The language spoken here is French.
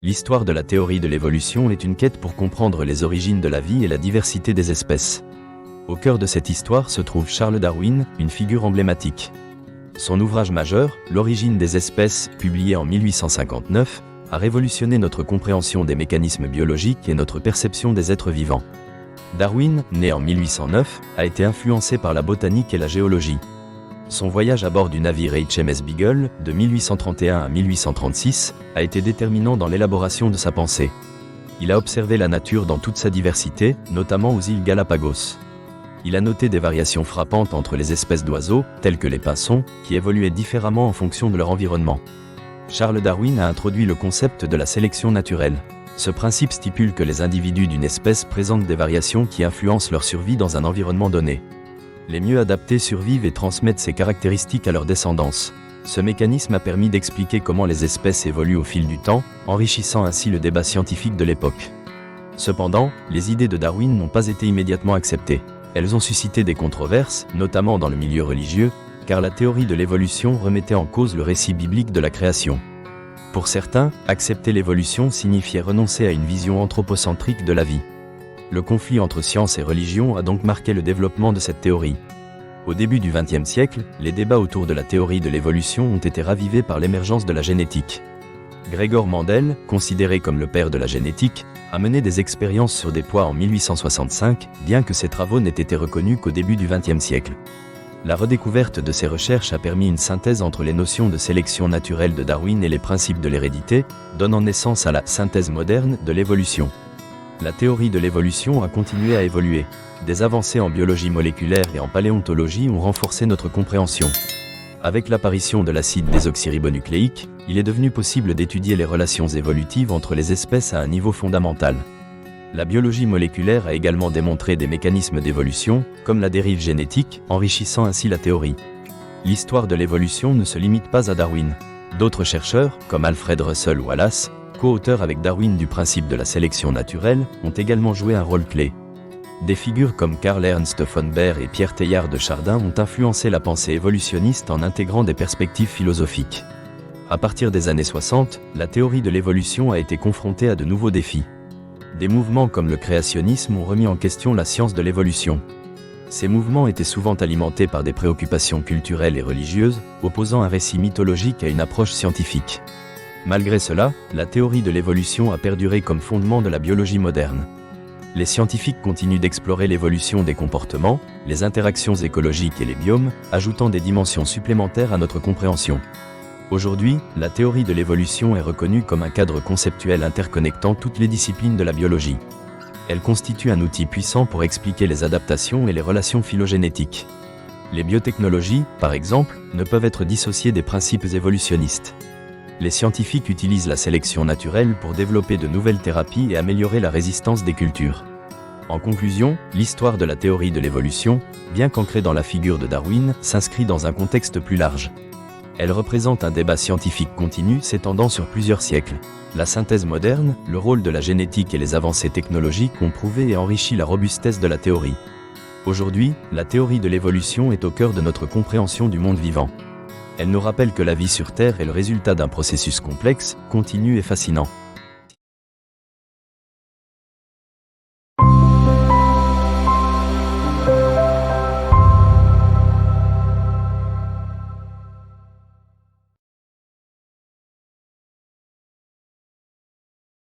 L'histoire de la théorie de l'évolution est une quête pour comprendre les origines de la vie et la diversité des espèces. Au cœur de cette histoire se trouve Charles Darwin, une figure emblématique. Son ouvrage majeur, L'origine des espèces, publié en 1859, a révolutionné notre compréhension des mécanismes biologiques et notre perception des êtres vivants. Darwin, né en 1809, a été influencé par la botanique et la géologie. Son voyage à bord du navire HMS Beagle, de 1831 à 1836, a été déterminant dans l'élaboration de sa pensée. Il a observé la nature dans toute sa diversité, notamment aux îles Galapagos. Il a noté des variations frappantes entre les espèces d'oiseaux, telles que les pinsons, qui évoluaient différemment en fonction de leur environnement. Charles Darwin a introduit le concept de la sélection naturelle. Ce principe stipule que les individus d'une espèce présentent des variations qui influencent leur survie dans un environnement donné. Les mieux adaptés survivent et transmettent ces caractéristiques à leur descendance. Ce mécanisme a permis d'expliquer comment les espèces évoluent au fil du temps, enrichissant ainsi le débat scientifique de l'époque. Cependant, les idées de Darwin n'ont pas été immédiatement acceptées. Elles ont suscité des controverses, notamment dans le milieu religieux, car la théorie de l'évolution remettait en cause le récit biblique de la création. Pour certains, accepter l'évolution signifiait renoncer à une vision anthropocentrique de la vie. Le conflit entre science et religion a donc marqué le développement de cette théorie. Au début du XXe siècle, les débats autour de la théorie de l'évolution ont été ravivés par l'émergence de la génétique. Gregor Mendel, considéré comme le père de la génétique, a mené des expériences sur des pois en 1865, bien que ses travaux n'aient été reconnus qu'au début du XXe siècle. La redécouverte de ces recherches a permis une synthèse entre les notions de sélection naturelle de Darwin et les principes de l'hérédité, donnant naissance à la synthèse moderne de l'évolution. La théorie de l'évolution a continué à évoluer. Des avancées en biologie moléculaire et en paléontologie ont renforcé notre compréhension. Avec l'apparition de l'acide désoxyribonucléique, il est devenu possible d'étudier les relations évolutives entre les espèces à un niveau fondamental. La biologie moléculaire a également démontré des mécanismes d'évolution, comme la dérive génétique, enrichissant ainsi la théorie. L'histoire de l'évolution ne se limite pas à Darwin. D'autres chercheurs, comme Alfred Russel Wallace, co-auteur avec Darwin du principe de la sélection naturelle, ont également joué un rôle clé. Des figures comme Karl Ernst von Baer et Pierre Teilhard de Chardin ont influencé la pensée évolutionniste en intégrant des perspectives philosophiques. À partir des années 60, la théorie de l'évolution a été confrontée à de nouveaux défis. Des mouvements comme le créationnisme ont remis en question la science de l'évolution. Ces mouvements étaient souvent alimentés par des préoccupations culturelles et religieuses, opposant un récit mythologique à une approche scientifique. Malgré cela, la théorie de l'évolution a perduré comme fondement de la biologie moderne. Les scientifiques continuent d'explorer l'évolution des comportements, les interactions écologiques et les biomes, ajoutant des dimensions supplémentaires à notre compréhension. Aujourd'hui, la théorie de l'évolution est reconnue comme un cadre conceptuel interconnectant toutes les disciplines de la biologie. Elle constitue un outil puissant pour expliquer les adaptations et les relations phylogénétiques. Les biotechnologies, par exemple, ne peuvent être dissociées des principes évolutionnistes. Les scientifiques utilisent la sélection naturelle pour développer de nouvelles thérapies et améliorer la résistance des cultures. En conclusion, l'histoire de la théorie de l'évolution, bien qu'ancrée dans la figure de Darwin, s'inscrit dans un contexte plus large. Elle représente un débat scientifique continu s'étendant sur plusieurs siècles. La synthèse moderne, le rôle de la génétique et les avancées technologiques ont prouvé et enrichi la robustesse de la théorie. Aujourd'hui, la théorie de l'évolution est au cœur de notre compréhension du monde vivant. Elle nous rappelle que la vie sur Terre est le résultat d'un processus complexe, continu et fascinant.